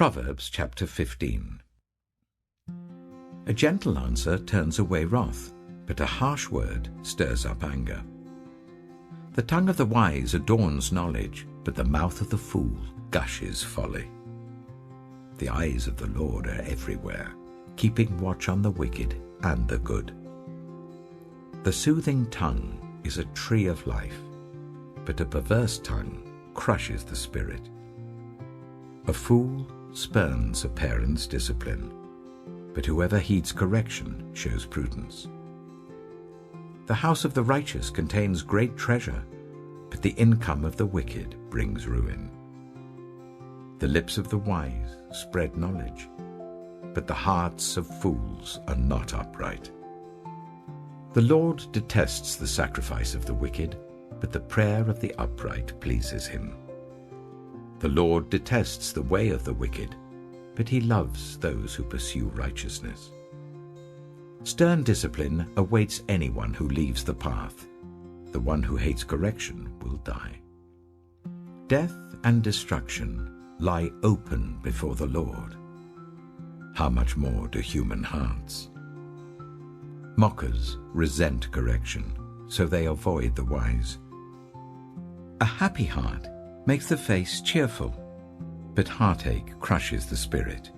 Proverbs chapter 15. A gentle answer turns away wrath, but a harsh word stirs up anger. The tongue of the wise adorns knowledge, but the mouth of the fool gushes folly. The eyes of the Lord are everywhere, keeping watch on the wicked and the good. The soothing tongue is a tree of life, but a perverse tongue crushes the spirit. A fool spurns a parent's discipline, but whoever heeds correction shows prudence. The house of the righteous contains great treasure, but the income of the wicked brings ruin. The lips of the wise spread knowledge, but the hearts of fools are not upright. The Lord detests the sacrifice of the wicked, but the prayer of the upright pleases him. The Lord detests the way of the wicked, but he loves those who pursue righteousness. Stern discipline awaits anyone who leaves the path. The one who hates correction will die. Death and destruction lie open before the Lord. How much more do human hearts? Mockers resent correction, so they avoid the wise. A happy heart makes the face cheerful, but heartache crushes the spirit.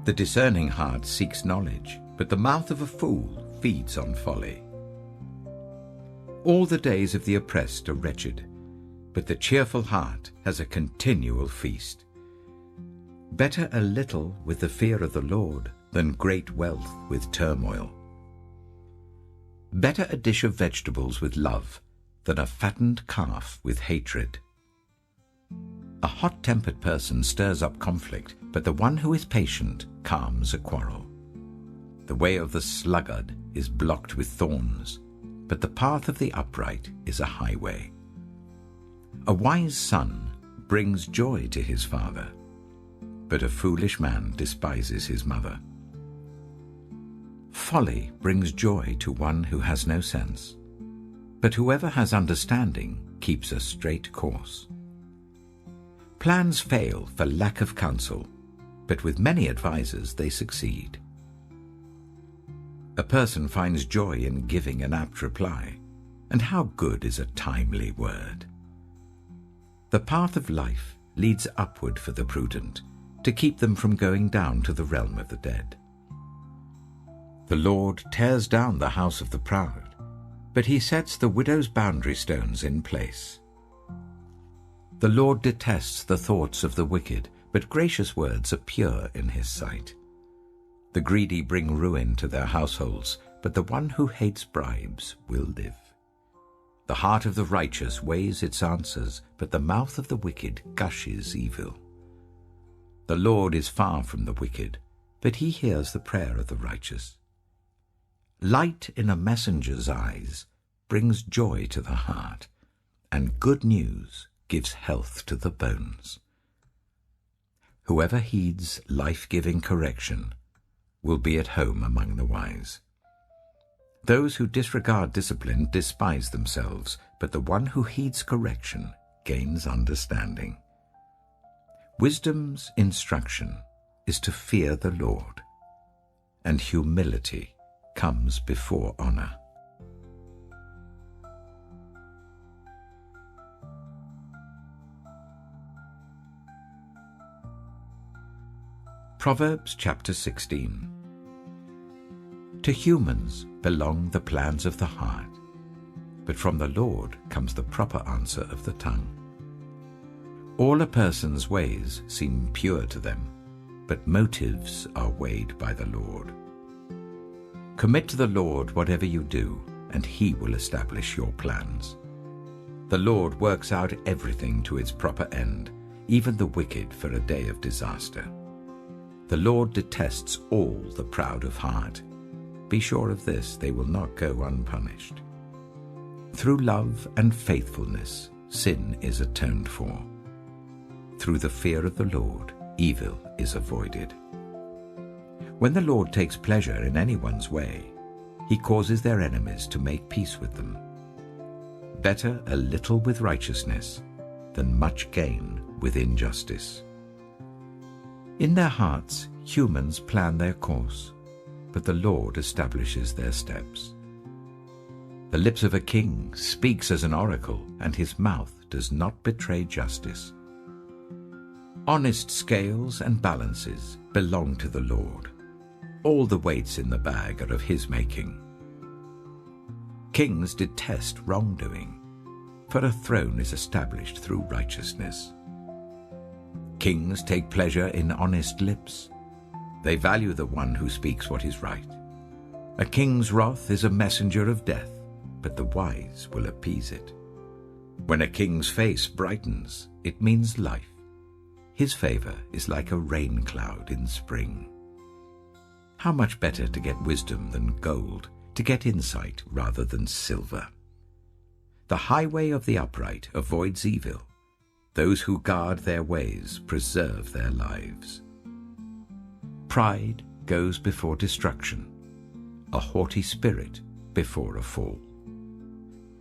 The discerning heart seeks knowledge, but the mouth of a fool feeds on folly. All the days of the oppressed are wretched, but the cheerful heart has a continual feast. Better a little with the fear of the Lord than great wealth with turmoil. Better a dish of vegetables with love than a fattened calf with hatred. A hot-tempered person stirs up conflict, but the one who is patient calms a quarrel. The way of the sluggard is blocked with thorns, but the path of the upright is a highway. A wise son brings joy to his father, but a foolish man despises his mother. Folly brings joy to one who has no sense, but whoever has understanding keeps a straight course. Plans fail for lack of counsel, but with many advisers they succeed. A person finds joy in giving an apt reply, and how good is a timely word. The path of life leads upward for the prudent, to keep them from going down to the realm of the dead. The Lord tears down the house of the proud, but he sets the widow's boundary stones in place. The Lord detests the thoughts of the wicked, but gracious words are pure in his sight. The greedy bring ruin to their households, but the one who hates bribes will live. The heart of the righteous weighs its answers, but the mouth of the wicked gushes evil. The Lord is far from the wicked, but he hears the prayer of the righteous. Light in a messenger's eyes brings joy to the heart, and good news gives health to the bones. Whoever heeds life-giving correction will be at home among the wise. Those who disregard discipline despise themselves, but the one who heeds correction gains understanding. Wisdom's instruction is to fear the Lord, and humility comes before honor. Proverbs chapter 16. To humans belong the plans of the heart, but from the Lord comes the proper answer of the tongue. All a person's ways seem pure to them, but motives are weighed by the Lord. Commit to the Lord whatever you do, and he will establish your plans. The Lord works out everything to its proper end, even the wicked for a day of disaster. The Lord detests all the proud of heart. Be sure of this, they will not go unpunished. Through love and faithfulness, sin is atoned for. Through the fear of the Lord, evil is avoided. When the Lord takes pleasure in anyone's way, he causes their enemies to make peace with them. Better a little with righteousness than much gain with injustice. In their hearts, humans plan their course, but the Lord establishes their steps. The lips of a king speaks as an oracle, and his mouth does not betray justice. Honest scales and balances belong to the Lord. All the weights in the bag are of his making. Kings detest wrongdoing, for a throne is established through righteousness. Kings take pleasure in honest lips. They value the one who speaks what is right. A king's wrath is a messenger of death, but the wise will appease it. When a king's face brightens, it means life. His favor is like a rain cloud in spring. How much better to get wisdom than gold, to get insight rather than silver. The highway of the upright avoids evil. Those who guard their ways preserve their lives. Pride goes before destruction, a haughty spirit before a fall.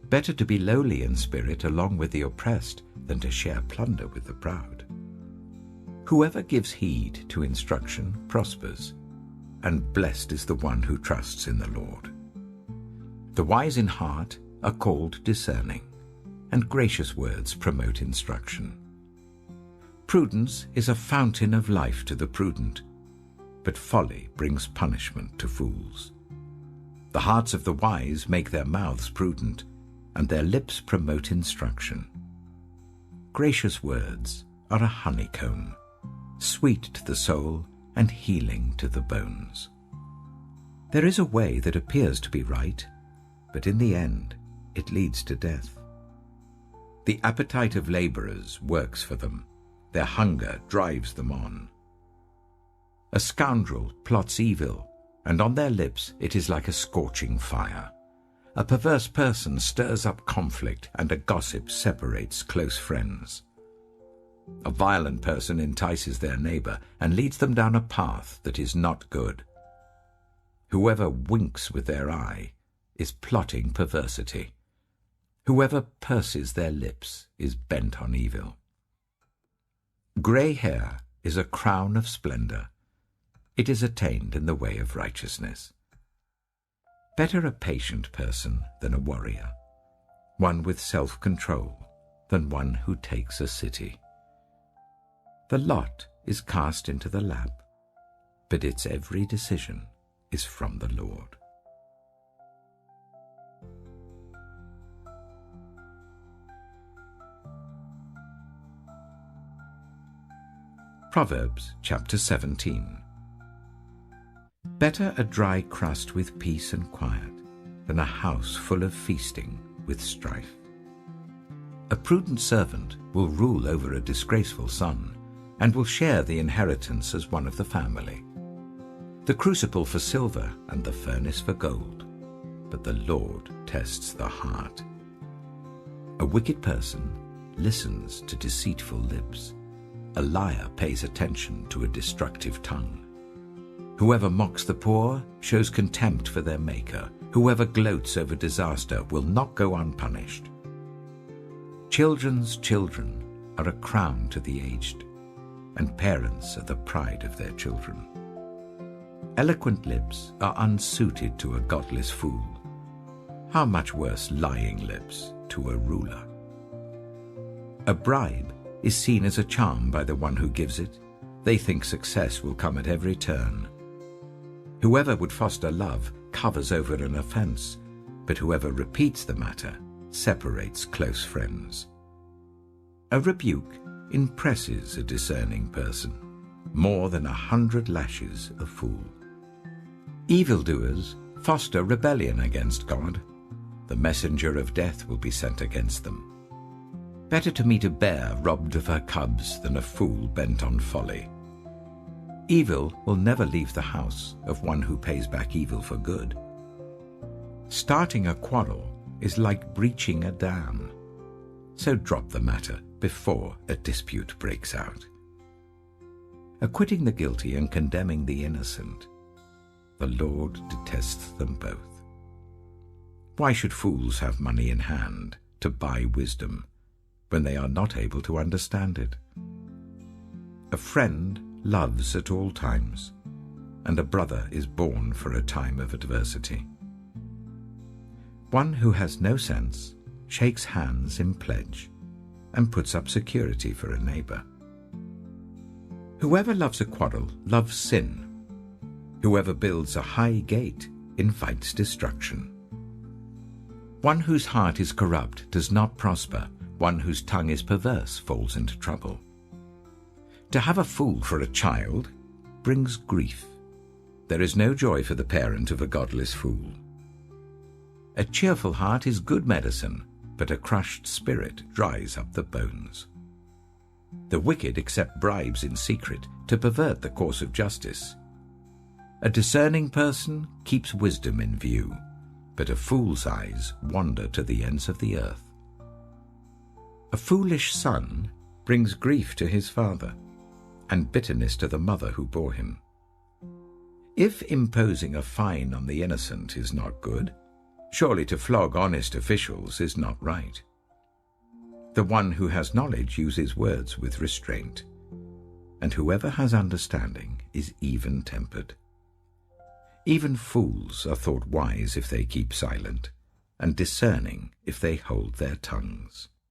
Better to be lowly in spirit along with the oppressed than to share plunder with the proud. Whoever gives heed to instruction prospers, and blessed is the one who trusts in the Lord. The wise in heart are called discerning, and gracious words promote instruction. Prudence is a fountain of life to the prudent, but folly brings punishment to fools. The hearts of the wise make their mouths prudent, and their lips promote instruction. Gracious words are a honeycomb, sweet to the soul and healing to the bones. There is a way that appears to be right, but in the end it leads to death. The appetite of laborers works for them. Their hunger drives them on. A scoundrel plots evil, and on their lips it is like a scorching fire. A perverse person stirs up conflict, and a gossip separates close friends. A violent person entices their neighbor and leads them down a path that is not good. Whoever winks with their eye is plotting perversity. Whoever purses their lips is bent on evil. Grey hair is a crown of splendor. It is attained in the way of righteousness. Better a patient person than a warrior, one with self-control than one who takes a city. The lot is cast into the lap, but its every decision is from the Lord. Proverbs chapter 17. Better a dry crust with peace and quiet than a house full of feasting with strife. A prudent servant will rule over a disgraceful son, and will share the inheritance as one of the family. The crucible for silver and the furnace for gold, but the Lord tests the heart. A wicked person listens to deceitful lips. A liar pays attention to a destructive tongue. Whoever mocks the poor shows contempt for their maker. Whoever gloats over disaster will not go unpunished. Children's children are a crown to the aged, and parents are the pride of their children. Eloquent lips are unsuited to a godless fool. How much worse lying lips to a ruler? A bribe is seen as a charm by the one who gives it. They think success will come at every turn. Whoever would foster love covers over an offense, but whoever repeats the matter separates close friends. A rebuke impresses a discerning person, more than 100 lashes a fool. Evildoers foster rebellion against God. The messenger of death will be sent against them. Better to meet a bear robbed of her cubs than a fool bent on folly. Evil will never leave the house of one who pays back evil for good. Starting a quarrel is like breaching a dam, so drop the matter before a dispute breaks out. Acquitting the guilty and condemning the innocent, the Lord detests them both. Why should fools have money in hand to buy wisdom when they are not able to understand it? A friend loves at all times, and a brother is born for a time of adversity. One who has no sense shakes hands in pledge and puts up security for a neighbor. Whoever loves a quarrel loves sin. Whoever builds a high gate invites destruction. One whose heart is corrupt does not prosper. One whose tongue is perverse falls into trouble. To have a fool for a child brings grief. There is no joy for the parent of a godless fool. A cheerful heart is good medicine, but a crushed spirit dries up the bones. The wicked accept bribes in secret to pervert the course of justice. A discerning person keeps wisdom in view, but a fool's eyes wander to the ends of the earth. A foolish son brings grief to his father, and bitterness to the mother who bore him. If imposing a fine on the innocent is not good, surely to flog honest officials is not right. The one who has knowledge uses words with restraint, and whoever has understanding is even-tempered. Even fools are thought wise if they keep silent, and discerning if they hold their tongues.